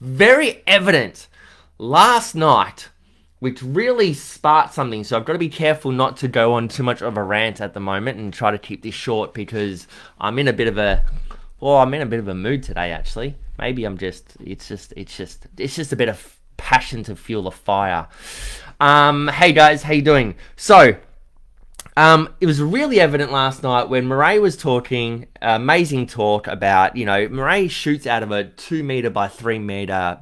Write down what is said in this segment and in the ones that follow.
Very evident last night, which really sparked something. So I've got to be careful not to go on too much of a rant at the moment and try to keep this short because I'm in a bit of a, mood today. Actually, maybe it's just a bit of passion to fuel the fire. Hey guys, how you doing? So, it was really evident last night when Murielle was talking, amazing talk about, Murielle shoots out of a 2 meter by 3 meter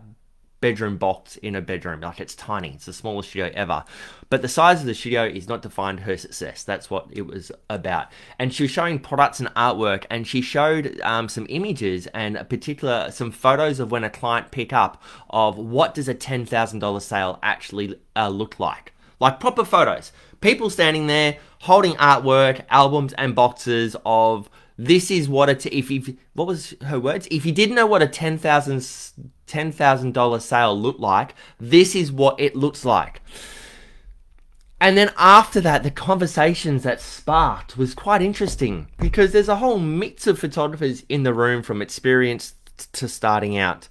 bedroom box in a bedroom. Like, it's tiny. It's the smallest studio ever. But the size of the studio is not defined her success. That's what it was about. And she was showing products and artwork, and she showed some images and some photos of when a client pick up of what does a $10,000 sale actually look like. Like proper photos. People standing there holding artwork, albums, and boxes of this is what what was her words? If you didn't know what a $10,000 sale looked like, this is what it looks like. And then after that, the conversations that sparked was quite interesting because there's a whole mix of photographers in the room from experience to starting out.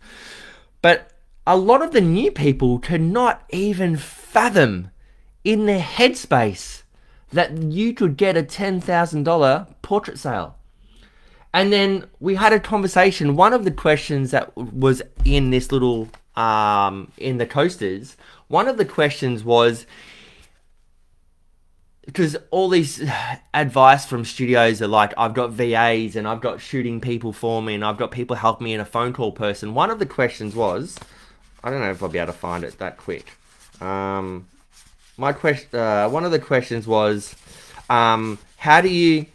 But a lot of the new people could not even fathom in their headspace that you could get a $10,000 portrait sale. And then we had a conversation. One of the questions that was in this little, in the coasters, one of the questions was, because all these advice from studios are like, I've got VAs and I've got shooting people for me and I've got people help me in a phone call person. One of the questions was, I don't know if I'll be able to find it that quick. One of the questions was, how do you...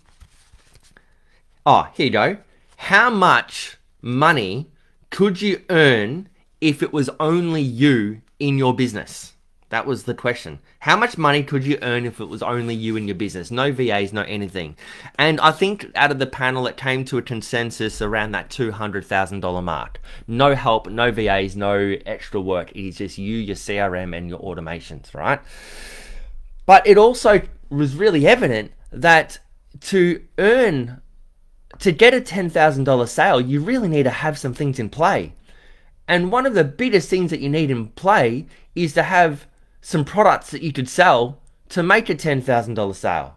Oh, here you go. How much money could you earn if it was only you in your business? That was the question. How much money could you earn if it was only you in your business? No VAs, no anything. And I think out of the panel, it came to a consensus around that $200,000 mark. No help, no VAs, no extra work. It is just you, your CRM, and your automations, right? But it also was really evident that to get a $10,000 sale, you really need to have some things in play. And one of the biggest things that you need in play is to have some products that you could sell to make a $10,000 sale.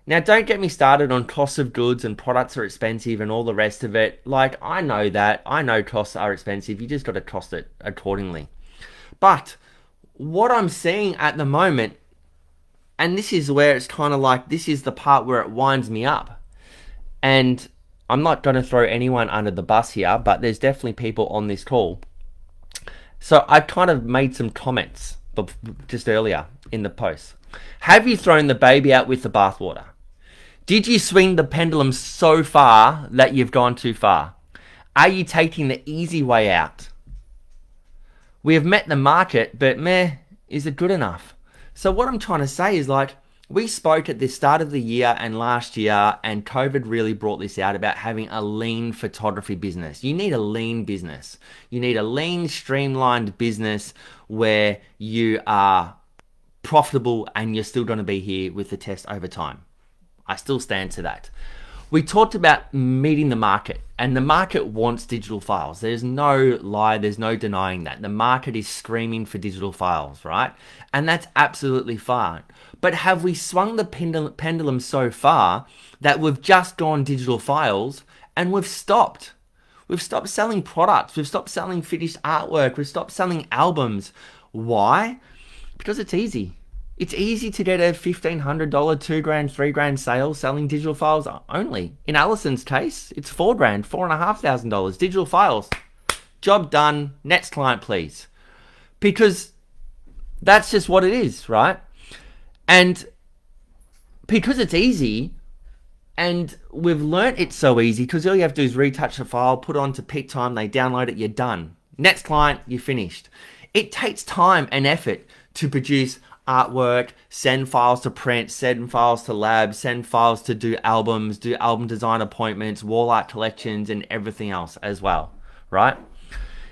Now, don't get me started on cost of goods and products are expensive and all the rest of it. Like, I know that. I know costs are expensive. You just got to cost it accordingly. But what I'm seeing at the moment, and this is where it's kind of like, this is the part where it winds me up. And I'm not going to throw anyone under the bus here, but there's definitely people on this call. So I kind of made some comments just earlier in the post. Have you thrown the baby out with the bathwater? Did you swing the pendulum so far that you've gone too far? Are you taking the easy way out? We have met the market, but meh, is it good enough? So what I'm trying to say is, like, we spoke at the start of the year and last year, and COVID really brought this out about having a lean photography business. You need a lean business. You need a lean, streamlined business where you are profitable and you're still going to be here with the test over time. I still stand to that. We talked about meeting the market, and the market wants digital files. There's no lie, there's no denying that. The market is screaming for digital files, right? And that's absolutely fine. But have we swung the pendulum so far that we've just gone digital files and we've stopped? We've stopped selling products. We've stopped selling finished artwork. We've stopped selling albums. Why? Because it's easy. It's easy to get a $1,500, $2,000, $3,000 sale selling digital files only. In Alison's case, it's $4,000, $4,500 digital files. Job done. Next client, please. Because that's just what it is, right? And because it's easy, and we've learnt it's so easy, because all you have to do is retouch the file, put it onto PickTime, they download it, you're done. Next client, you're finished. It takes time and effort to produce artwork, send files to print, send files to labs, send files to do albums, do album design appointments, wall art collections, and everything else as well, right?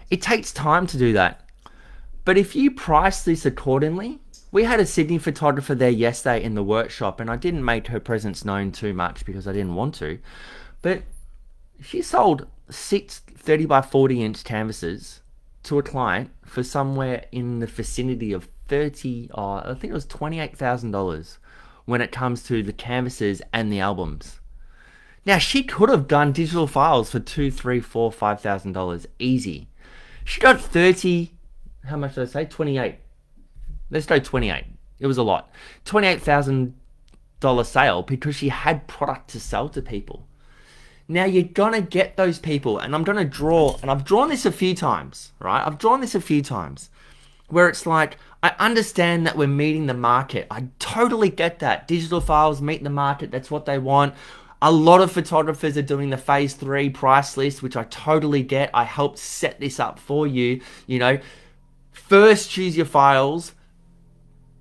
It takes time to do that. But if you price this accordingly, we had a Sydney photographer there yesterday in the workshop, and I didn't make her presence known too much because I didn't want to, but she sold 6 30 by 40 inch canvases to a client for somewhere in the vicinity of I think it was $28,000 when it comes to the canvases and the albums. Now she could have done digital files for $2, $3, $4, $5,000 easy. She got 30. How much did I say? 28. Let's go 28. It was a lot. $28,000 sale because she had product to sell to people. Now you're gonna get those people, and I'm gonna draw, and I've drawn this a few times, right? I've drawn this a few times where it's like, I understand that we're meeting the market. I totally get that. Digital files meet the market. That's what they want. A lot of photographers are doing the phase 3 price list, which I totally get. I helped set this up for you. You know, first choose your files,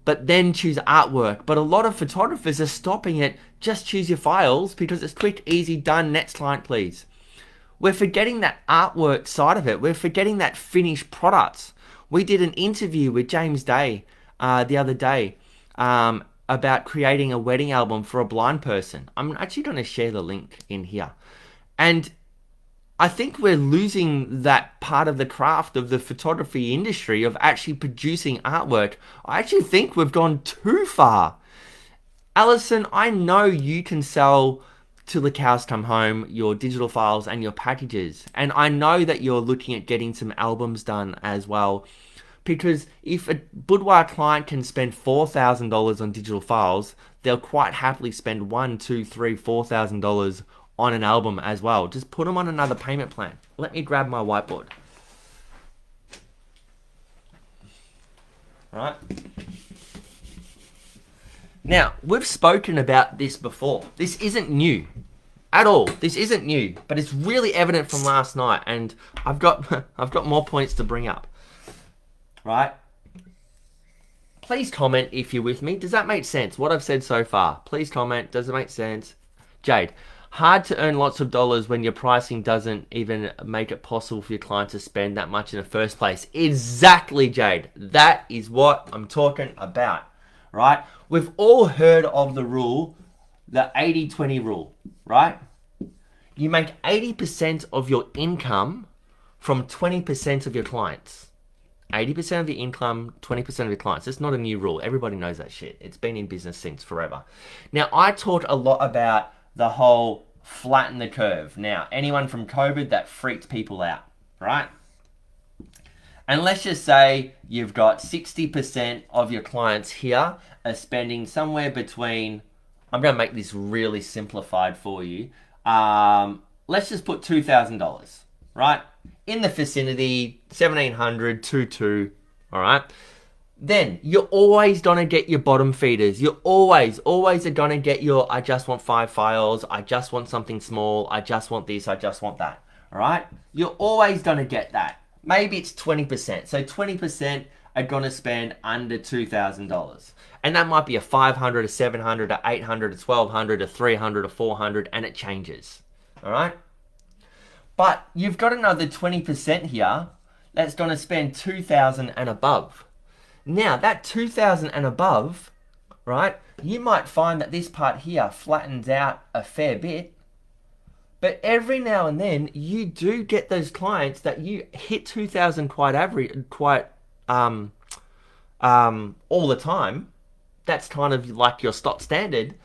but then choose artwork. But a lot of photographers are stopping at just choose your files because it's quick, easy, done, next client, please. We're forgetting that artwork side of it. We're forgetting that finished products. We did an interview with James Day the other day about creating a wedding album for a blind person. I'm actually going to share the link in here. And I think we're losing that part of the craft of the photography industry of actually producing artwork. I actually think we've gone too far. Alison, I know you can sell till the cows come home your digital files and your packages. And I know that you're looking at getting some albums done as well. Because if a boudoir client can spend $4,000 on digital files, they'll quite happily spend $1,000, $2,000, $3,000, $4,000 on an album as well. Just put them on another payment plan. Let me grab my whiteboard. All right. Now, we've spoken about this before. This isn't new at all. This isn't new, but it's really evident from last night, and I've got more points to bring up. Right? Please comment if you're with me. Does that make sense? What I've said so far. Please comment. Does it make sense? Jade, hard to earn lots of dollars when your pricing doesn't even make it possible for your client to spend that much in the first place. Exactly, Jade. That is what I'm talking about. Right? We've all heard of the rule, the 80-20 rule, right? You make 80% of your income from 20% of your clients. 80% of your income, 20% of your clients. It's not a new rule. Everybody knows that shit. It's been in business since forever. Now, I talked a lot about the whole flatten the curve. Now, anyone from COVID, that freaked people out, right? And let's just say you've got 60% of your clients here are spending somewhere between, I'm going to make this really simplified for you. Let's just put $2,000, right? In the vicinity, 1,700, 2,200, all right? Then you're always going to get your bottom feeders. You're always are going to get your, I just want 5 files. I just want something small. I just want this. I just want that, all right? You're always going to get that. Maybe it's 20%. So 20% are going to spend under $2,000. And that might be a 500, a 700, a 800, a 1,200, a 300, a 400, and it changes, all right? But you've got another 20% here that's going to spend 2,000 and above. Now, that 2,000 and above, right, you might find that this part here flattens out a fair bit. But every now and then, you do get those clients that you hit 2,000 all the time. That's kind of like your stock standard.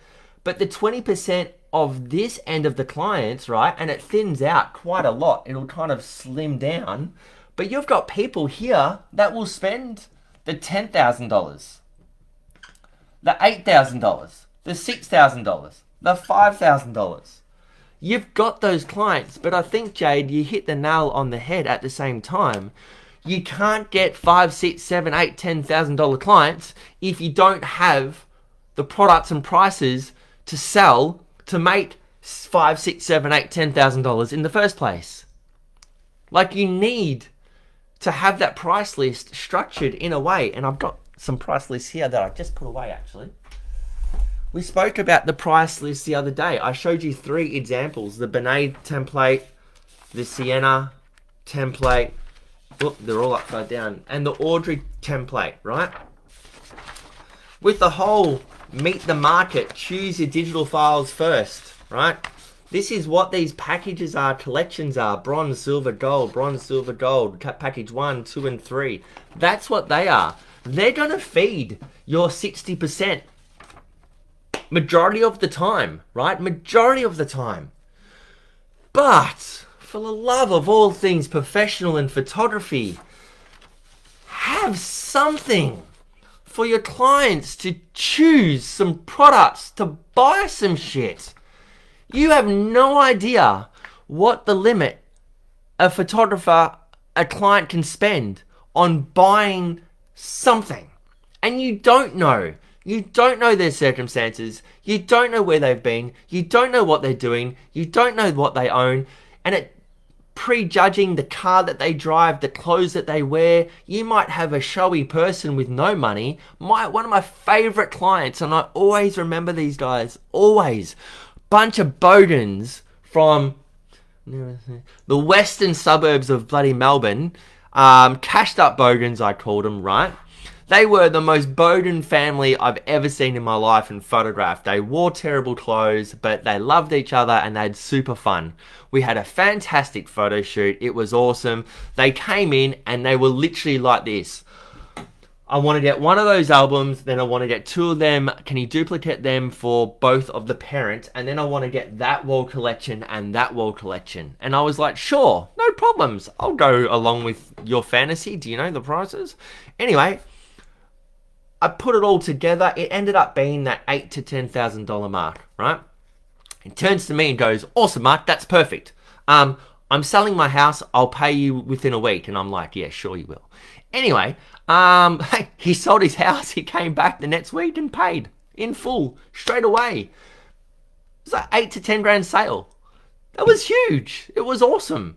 But the 20% of this end of the clients, right, and it thins out quite a lot. It'll kind of slim down. But you've got people here that will spend the $10,000, the $8,000, the $6,000, the $5,000. You've got those clients, but I think, Jade, you hit the nail on the head at the same time. You can't get $5, $6, $7, $8, $10,000 clients if you don't have the products and prices to sell to make $5, $6, $7, $8, $10,000 in the first place. Like, you need to have that price list structured in a way, and I've got some price lists here that I just put away actually. We spoke about the price list the other day. I showed you 3 examples: the Benet template, the Sienna template, they're all upside down, and the Audrey template, right? With the whole meet the market, choose your digital files first, right? This is what these packages are, collections are. Bronze, silver, gold, bronze, silver, gold. Package 1, 2, and 3. That's what they are. They're going to feed your 60%. Majority of the time, right? Majority of the time. But, for the love of all things professional in photography, have something for your clients to choose some products, to buy some shit. You have no idea what the limit a photographer, a client can spend on buying something. And you don't know. You don't know their circumstances. You don't know where they've been. You don't know what they're doing. You don't know what they own. And it prejudging the car that they drive, the clothes that they wear. You might have a showy person with no money. One of my favorite clients, and I always remember these guys, always. Bunch of Bowdens from the western suburbs of bloody Melbourne. Cashed up Bowdens, I called them, right? They were the most Bowden family I've ever seen in my life and photographed. They wore terrible clothes, but they loved each other and they had super fun. We had a fantastic photo shoot. It was awesome. They came in and they were literally like this. I want to get one of those albums, then I want to get 2 of them. Can you duplicate them for both of the parents? And then I want to get that wall collection and that wall collection. And I was like, sure, no problems. I'll go along with your fantasy. Do you know the prices? Anyway, I put it all together. It ended up being that $8,000 to $10,000 mark, right? He turns to me and goes, awesome, Mark, that's perfect. I'm selling my house. I'll pay you within a week. And I'm like, yeah, sure you will. Anyway, he sold his house. He came back the next week and paid in full straight away. It was like 8 to 10 grand sale. That was huge. It was awesome.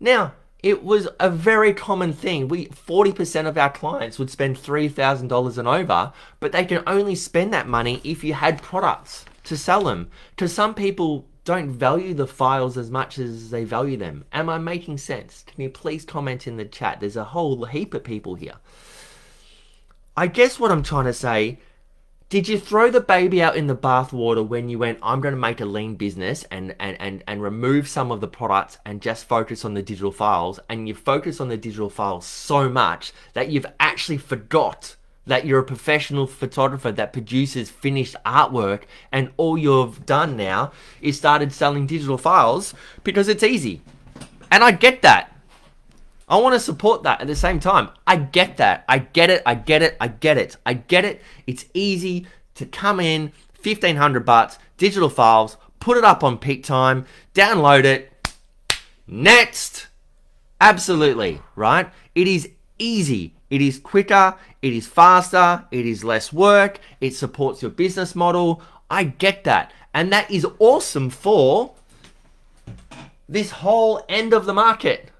Now, it was a very common thing. 40% of our clients would spend $3,000 and over, but they can only spend that money if you had products to sell them. Because some people don't value the files as much as they value them. Am I making sense? Can you please comment in the chat? There's a whole heap of people here. I guess what I'm trying to say, did you throw the baby out in the bathwater when you went, I'm going to make a lean business and remove some of the products and just focus on the digital files, and you focus on the digital files so much that you've actually forgot that you're a professional photographer that produces finished artwork, and all you've done now is started selling digital files because it's easy. And I get that. I want to support that at the same time. I get that. I get it. I get it. I get it. I get it. It's easy to come in, $1,500, digital files, put it up on peak time, download it. Next. Absolutely, right? It is easy. It is quicker. It is faster. It is less work. It supports your business model. I get that. And that is awesome for this whole end of the market.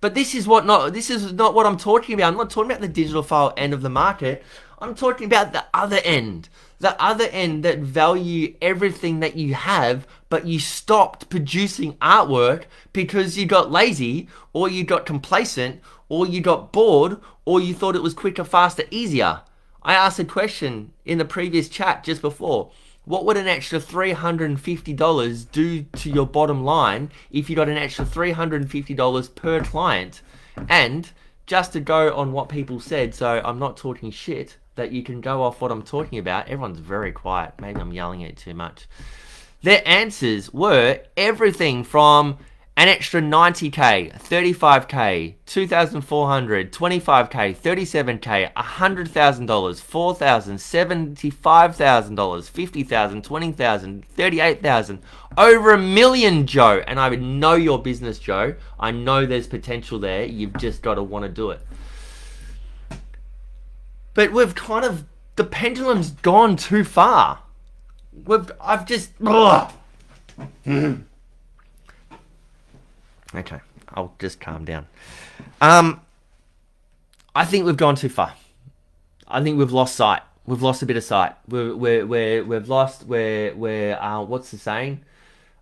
But this is not what I'm talking about. I'm not talking about the digital file end of the market. I'm talking about the other end. The other end that value everything that you have, but you stopped producing artwork because you got lazy, or you got complacent, or you got bored, or you thought it was quicker, faster, easier. I asked a question in the previous chat just before. What would an extra $350 do to your bottom line if you got an extra $350 per client? And just to go on what people said, so I'm not talking shit, that you can go off what I'm talking about. Everyone's very quiet. Maybe I'm yelling at it too much. Their answers were everything from an extra 90K, 35K, 2,400, 25K, 37K, $100,000, $4,000, $75,000, 50,000, 20,000, 38,000, over $1 million, Joe. And I would know your business, Joe. I know there's potential there. You've just got to want to do it. But we've kind of, the pendulum's gone too far. I've just, Okay, I'll just calm down. I think we've gone too far. I think we've lost sight. We've lost a bit of sight. We've lost. What's the saying?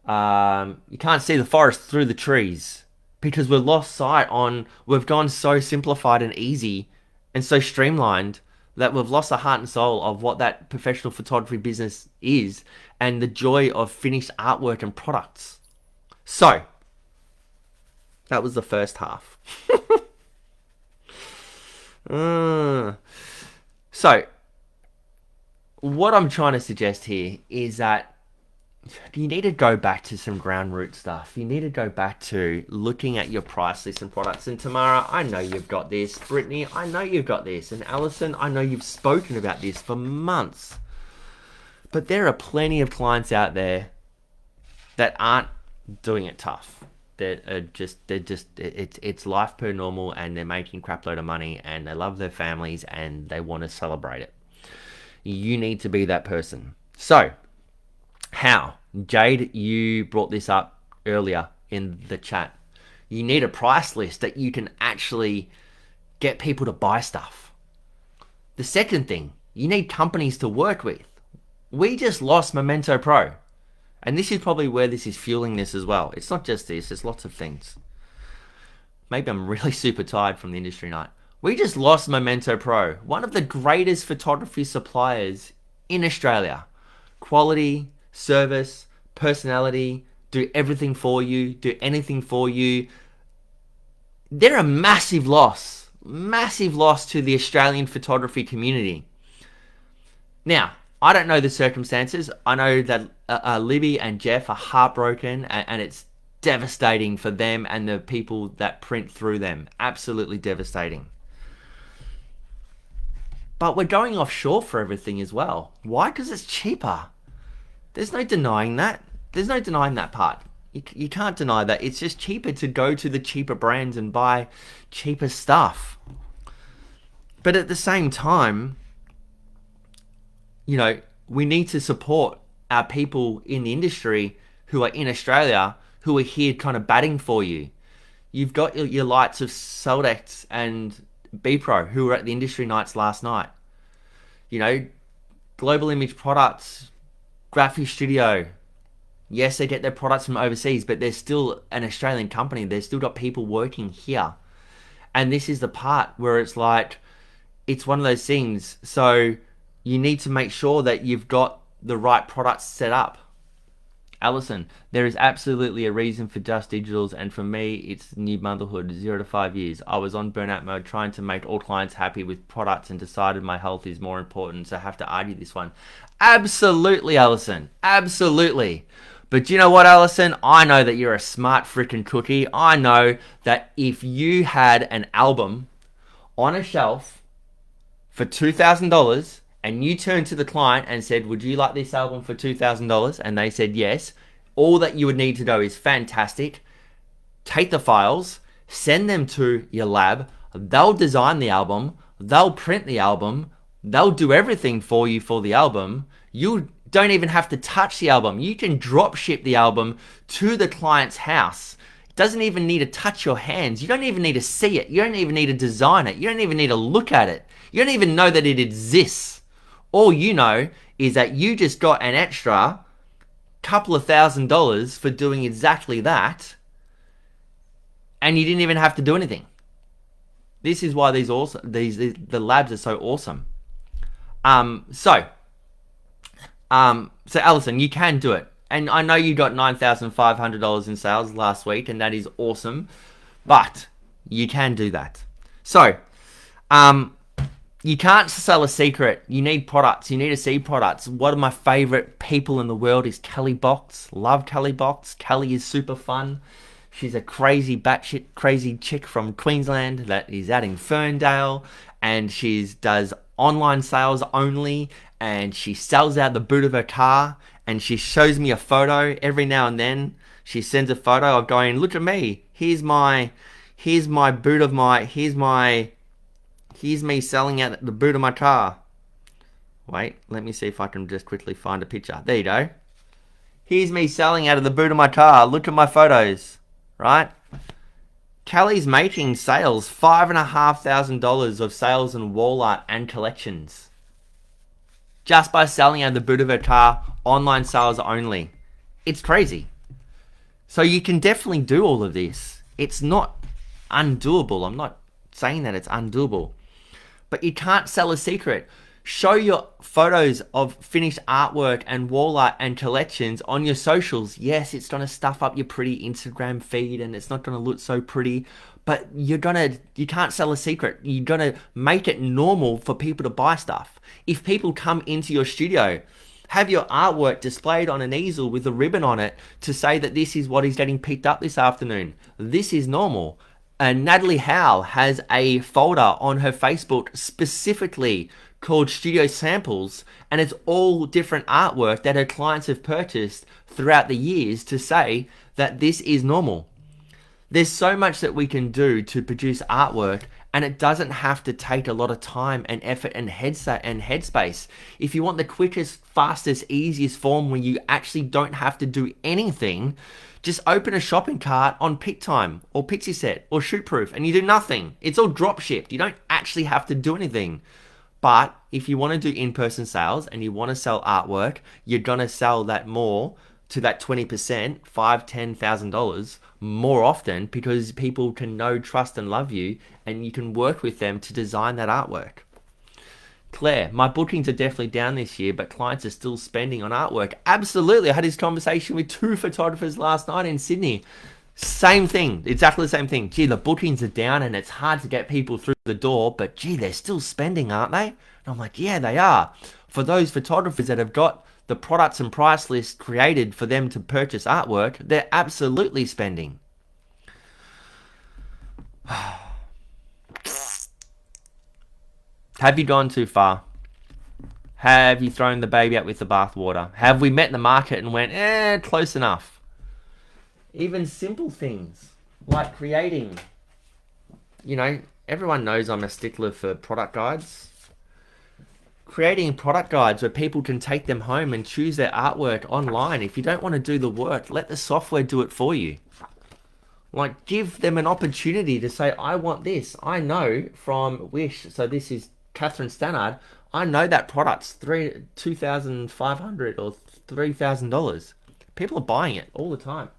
You can't see the forest through the trees because we've lost sight on. We've gone so simplified and easy and so streamlined that we've lost the heart and soul of what that professional photography business is and the joy of finished artwork and products. So, that was the first half. So, what I'm trying to suggest here is that you need to go back to some ground root stuff. You need to go back to looking at your price list and products. And Tamara, I know you've got this. Brittany, I know you've got this. And Alison, I know you've spoken about this for months. But there are plenty of clients out there that aren't doing it tough. It's life per normal, and they're making crap load of money, and they love their families, and they want to celebrate it. You need to be that person. So, how? Jade, you brought this up earlier in the chat. You need a price list that you can actually get people to buy stuff. The second thing, you need companies to work with. We just lost Memento Pro. And this is probably where this is fueling this as well. It's not just this, there's lots of things. Maybe I'm really super tired from the industry night. We just lost Memento Pro, one of the greatest photography suppliers in Australia. Quality, service, personality, do everything for you, do anything for you. They're a massive loss to the Australian photography community. Now, I don't know the circumstances. I know that Libby and Jeff are heartbroken, and it's devastating for them and the people that print through them. Absolutely devastating. But we're going offshore for everything as well. Why? Because it's cheaper. There's no denying that. There's no denying that part. You can't deny that. It's just cheaper to go to the cheaper brands and buy cheaper stuff. But at the same time, you know, we need to support our people in the industry who are in Australia, who are here kind of batting for you. You've got your lights of Soldex and B-Pro who were at the industry nights last night. You know, Global Image Products, Graphic Studio. Yes, they get their products from overseas, but they're still an Australian company. They've still got people working here. And this is the part where it's like, it's one of those things. So you need to make sure that you've got the right products set up. Alison, there is absolutely a reason for Just Digitals, and for me, it's new motherhood, 0 to 5 years. I was on burnout mode trying to make all clients happy with products and decided my health is more important, so I have to argue this one. Absolutely, Alison. Absolutely. But you know what, Alison? I know that you're a smart freaking cookie. I know that if you had an album on a shelf for $2,000, and you turned to the client and said, would you like this album for $2,000? And they said yes. All that you would need to do is fantastic. Take the files, send them to your lab. They'll design the album. They'll print the album. They'll do everything for you for the album. You don't even have to touch the album. You can drop ship the album to the client's house. It doesn't even need to touch your hands. You don't even need to see it. You don't even need to design it. You don't even need to look at it. You don't even know that it exists. All you know is that you just got an extra couple of $1,000s for doing exactly that, and you didn't even have to do anything. This is why the labs are so awesome. So Alison, you can do it, and I know you got $9,500 in sales last week, and that is awesome. But you can do that. So, you can't sell a secret. You need products. You need to see products. One of my favorite people in the world is Kelly Box. Love Kelly Box. Kelly is super fun. She's a crazy batshit crazy chick from Queensland that is out in Ferndale, and she does online sales only, and she sells out the boot of her car, and she shows me a photo every now and then. She sends a photo of going, look at me. Here's my boot of my, here's me selling out the boot of my car. Wait, let me see if I can just quickly find a picture. There you go. Here's me selling out of the boot of my car. Look at my photos, right? Kelly's making sales, $5,500 of sales and wall art and collections. Just by selling out of the boot of her car, online sales only. It's crazy. So you can definitely do all of this. It's not undoable. I'm not saying that it's undoable. But you can't sell a secret. Show your photos of finished artwork and wall art and collections on your socials. Yes, it's going to stuff up your pretty Instagram feed and it's not going to look so pretty, but you can't sell a secret. You're going to make it normal for people to buy stuff. If people come into your studio, have your artwork displayed on an easel with a ribbon on it to say that this is what is getting picked up this afternoon. This is normal. And Natalie Howe has a folder on her Facebook specifically called Studio Samples, and it's all different artwork that her clients have purchased throughout the years to say that this is normal. There's so much that we can do to produce artwork, and it doesn't have to take a lot of time and effort and headspace. If you want the quickest, fastest, easiest form where you actually don't have to do anything, just open a shopping cart on PicTime or Pixieset or Shootproof and you do nothing. It's all drop shipped. You don't actually have to do anything. But if you want to do in-person sales and you want to sell artwork, you're going to sell that more to that 20%, $5,000, $10,000 more often because people can know, trust and love you and you can work with them to design that artwork. Claire, my bookings are definitely down this year, but clients are still spending on artwork. Absolutely. I had this conversation with 2 photographers last night in Sydney. Same thing, exactly the same thing. Gee, the bookings are down and it's hard to get people through the door, but gee, they're still spending, aren't they? And I'm like, yeah, they are. For those photographers that have got the products and price list created for them to purchase artwork, they're absolutely spending. Have you gone too far? Have you thrown the baby out with the bathwater? Have we met the market and went, close enough? Even simple things like creating, everyone knows I'm a stickler for product guides. Creating product guides where people can take them home and choose their artwork online. If you don't want to do the work, let the software do it for you. Like, give them an opportunity to say, I want this. I know from Wish, so this is Catherine Stannard, I know that product's $2,500 or $3,000. People are buying it all the time.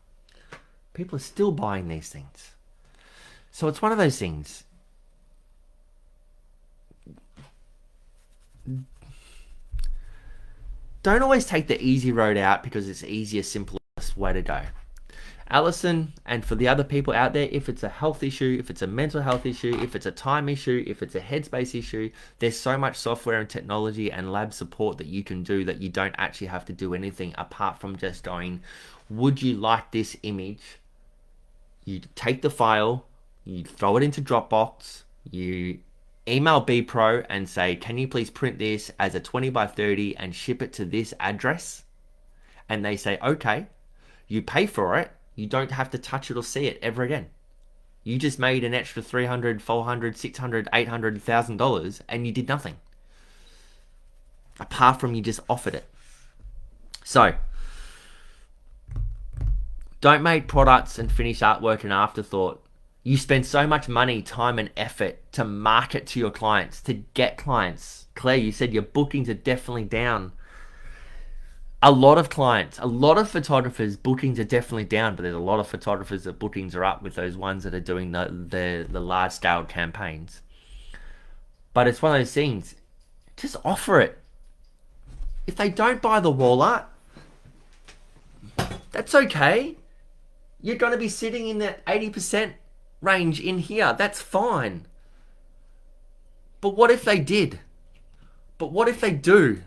People are still buying these things. So it's one of those things. Don't always take the easy road out because it's the easiest, simplest way to go. Alison, and for the other people out there, if it's a health issue, if it's a mental health issue, if it's a time issue, if it's a headspace issue, there's so much software and technology and lab support that you can do that you don't actually have to do anything apart from just going, would you like this image? You take the file, you throw it into Dropbox, you email BPro and say, can you please print this as a 20 by 30 and ship it to this address? And they say, okay, you pay for it. You don't have to touch it or see it ever again. You just made an extra $300, $400, $600, $800, $1,000 and you did nothing. Apart from you just offered it. So, don't make products and finish artwork an afterthought. You spend so much money, time and effort to market to your clients, to get clients. Claire, you said your bookings are definitely down. A lot of clients, a lot of photographers, bookings are definitely down, but there's a lot of photographers that bookings are up with those ones that are doing the large scale campaigns. But it's one of those things, just offer it. If they don't buy the wall art, that's okay. You're going to be sitting in that 80% range in here. That's fine. But what if they did? But what if they do?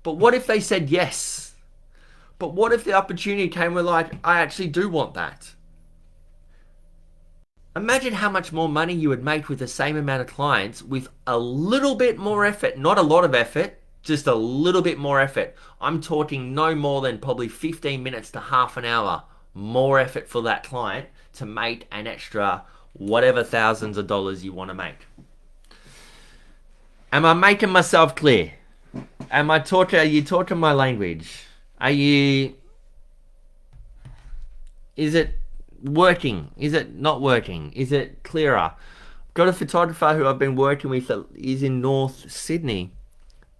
But what if they said yes? But what if the opportunity came where like, I actually do want that? Imagine how much more money you would make with the same amount of clients with a little bit more effort. Not a lot of effort, just a little bit more effort. I'm talking no more than probably 15 minutes to half an hour more effort for that client to make an extra whatever thousands of dollars you want to make. Am I making myself clear? Are you talking my language? Is it working? Is it not working? Is it clearer? Got a photographer who I've been working with that is in North Sydney.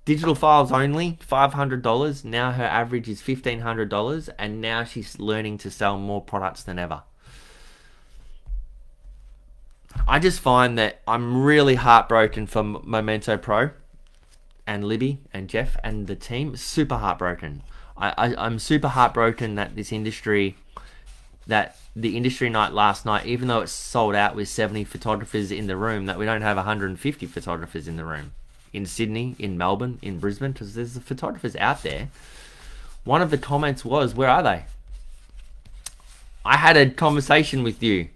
Digital files only, $500. Now her average is $1,500 and now she's learning to sell more products than ever. I just find that I'm really heartbroken for Memento Pro and Libby and Jeff and the team. Super heartbroken. I'm super heartbroken that the industry night last night, even though it's sold out with 70 photographers in the room, that we don't have 150 photographers in the room. In Sydney, in Melbourne, in Brisbane, because there's the photographers out there. One of the comments was, where are they? I had a conversation with you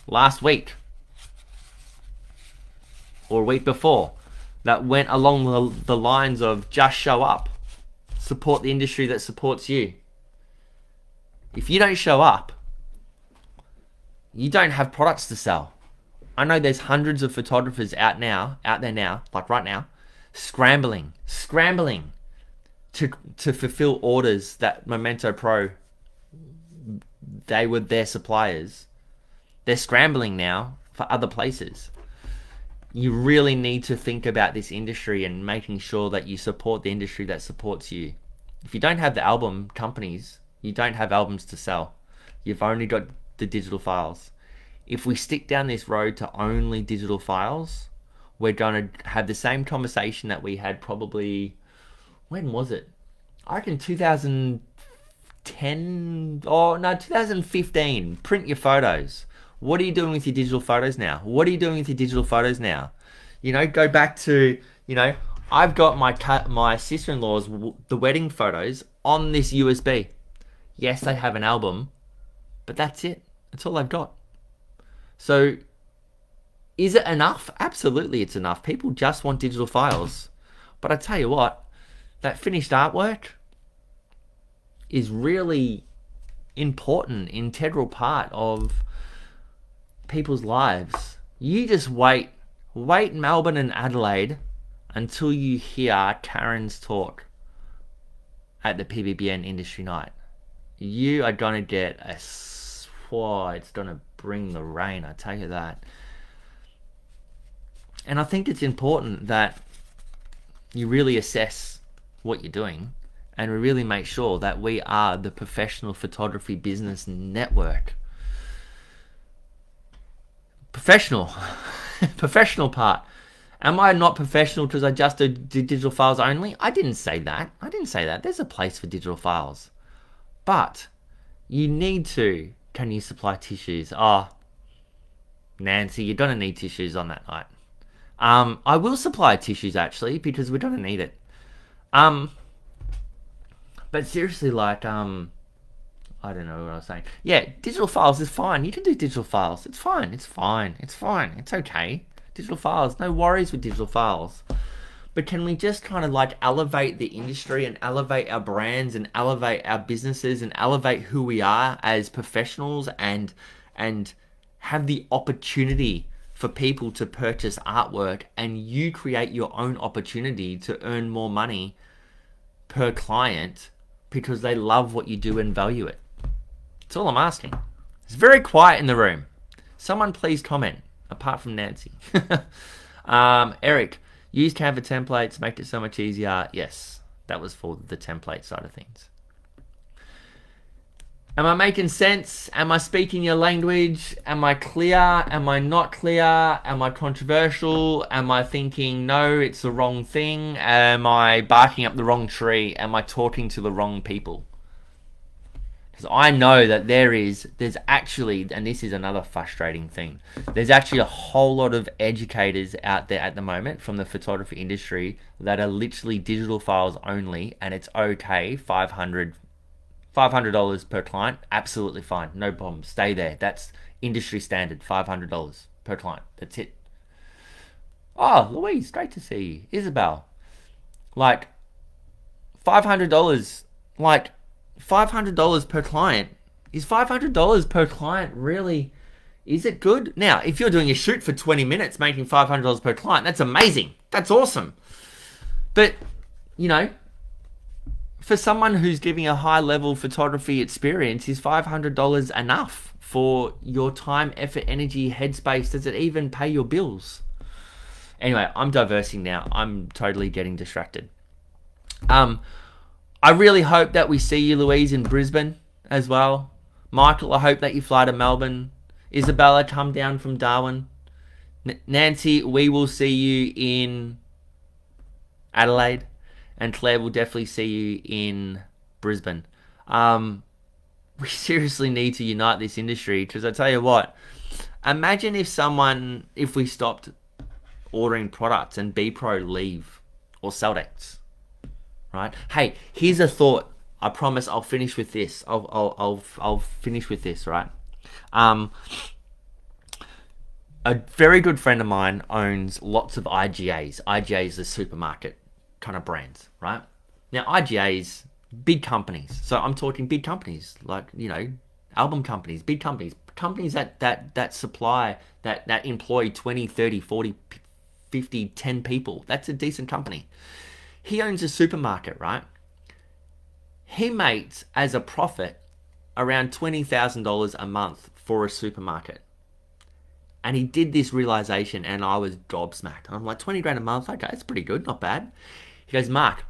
last week or a week before that went along the lines of just show up. Support the industry that supports you. If you don't show up, you don't have products to sell. I know there's hundreds of photographers out there now, like right now, scrambling to fulfill orders that Memento Pro, they were their suppliers. They're scrambling now for other places. You really need to think about this industry and making sure that you support the industry that supports you. If you don't have the album companies, you don't have albums to sell. You've only got the digital files. If we stick down this road to only digital files, we're going to have the same conversation that we had probably, when was it? I reckon 2010, 2015. Print your photos. What are you doing with your digital photos now? Go back to, I've got my sister-in-law's, the wedding photos on this USB. Yes, they have an album, but that's it. That's all they've got. So, is it enough? Absolutely it's enough. People just want digital files. But I tell you what, that finished artwork is really important, integral part of people's lives. You just wait Melbourne and Adelaide until you hear Karen's talk at the PBBN Industry Night. You are going to get it's going to bring the rain, I tell you that. And I think it's important that you really assess what you're doing and we really make sure that we are the professional photography business network. Professional part. Am I not professional because I just do digital files only? I didn't say that. There's a place for digital files. But you need to. Can you supply tissues? Oh, Nancy, you're going to need tissues on that night. I will supply tissues actually because we're going to need it. But seriously, I don't know what I was saying. Yeah, digital files is fine. You can do digital files. It's fine. It's okay. Digital files. No worries with digital files. But can we just kind of elevate the industry and elevate our brands and elevate our businesses and elevate who we are as professionals and have the opportunity for people to purchase artwork and you create your own opportunity to earn more money per client because they love what you do and value it. That's all I'm asking. It's very quiet in the room. Someone please comment, apart from Nancy. Eric, use Canva templates, make it so much easier. Yes, that was for the template side of things. Am I making sense? Am I speaking your language? Am I clear? Am I not clear? Am I controversial? Am I thinking, no, it's the wrong thing? Am I barking up the wrong tree? Am I talking to the wrong people? Because I know that there's actually, and this is another frustrating thing, there's actually a whole lot of educators out there at the moment from the photography industry that are literally digital files only, and it's okay, $500 per client, absolutely fine, no problem, stay there. That's industry standard, $500 per client, that's it. Oh, Louise, great to see you. Isabel, $500, $500 per client. Is $500 per client really, is it good? Now, if you're doing a shoot for 20 minutes making $500 per client, that's amazing. That's awesome. But, for someone who's giving a high level photography experience, is $500 enough for your time, effort, energy, headspace? Does it even pay your bills? Anyway, I'm diversing now. I'm totally getting distracted. I really hope that we see you, Louise, in Brisbane as well. Michael, I hope that you fly to Melbourne. Isabella, come down from Darwin. Nancy, we will see you in Adelaide, and Claire will definitely see you in Brisbane. We seriously need to unite this industry, because I tell you what, imagine if we stopped ordering products and B-Pro leave, or Celdex, right? Hey, here's a thought. I promise I'll finish with this. I'll finish with this, right? A very good friend of mine owns lots of IGAs. IGAs are supermarket kind of brands, right? Now, IGAs, big companies. So I'm talking big companies, like, album companies, big companies, companies that supply, that employ 20, 30, 40, 50, 10 people. That's a decent company. He owns a supermarket, right? He makes, as a profit, around $20,000 a month for a supermarket. And he did this realization, and I was gobsmacked. I'm like, 20 grand a month? Okay, that's pretty good, not bad. He goes, Mark,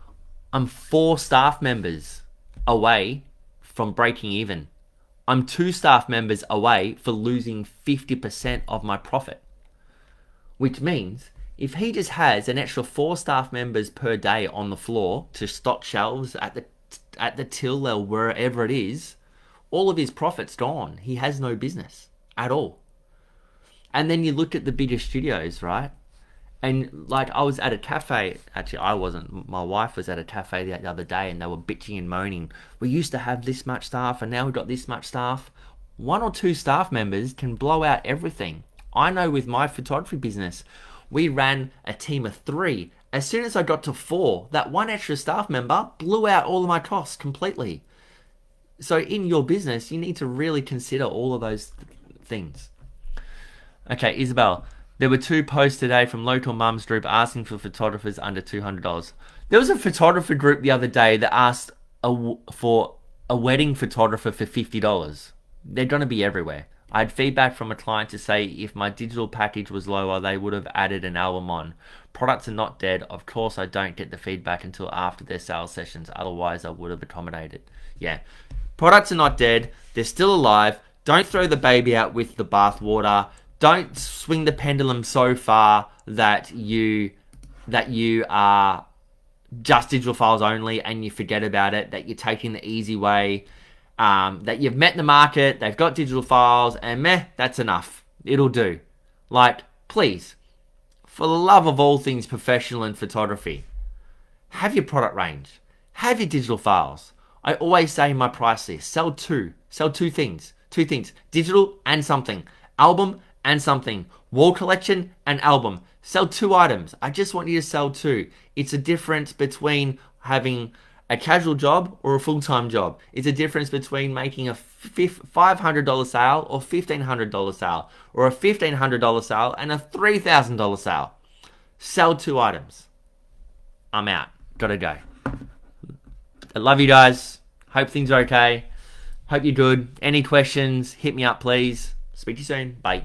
I'm 4 staff members away from breaking even. I'm 2 staff members away for losing 50% of my profit. Which means, if he just has an extra 4 staff members per day on the floor to stock shelves at the till or wherever it is, all of his profit's gone. He has no business at all. And then you look at the bigger studios, right? And like, I was at a cafe. Actually, I wasn't. My wife was at a cafe the other day, and they were bitching and moaning. We used to have this much staff, and now we've got this much staff. 1 or 2 staff members can blow out everything. I know with my photography business, we ran a team of 3. As soon as I got to 4, that 1 extra staff member blew out all of my costs completely. So in your business, you need to really consider all of those things. Okay, Isabel, there were 2 posts today from local mums group asking for photographers under $200. There was a photographer group the other day that asked for a wedding photographer for $50. They're going to be everywhere. I had feedback from a client to say if my digital package was lower, they would have added an album on. Products are not dead. Of course, I don't get the feedback until after their sales sessions. Otherwise, I would have accommodated. Yeah, products are not dead. They're still alive. Don't throw the baby out with the bathwater. Don't swing the pendulum so far that you are just digital files only and you forget about it, that you're taking the easy way, that you've met the market, they've got digital files, and meh, that's enough. It'll do. Like, please, for the love of all things professional in photography, have your product range. Have your digital files. I always say in my price list, sell 2. Sell 2 things. 2 things. Digital and something. Album and something. Wall collection and album. Sell 2 items. I just want you to sell 2. It's a difference between having a casual job or a full-time job. It's a difference between making a $500 sale or $1,500 sale, or a $1,500 sale and a $3,000 sale. Sell 2 items. I'm out. Gotta go. I love you guys. Hope things are okay. Hope you're good. Any questions, hit me up, please. Speak to you soon. Bye.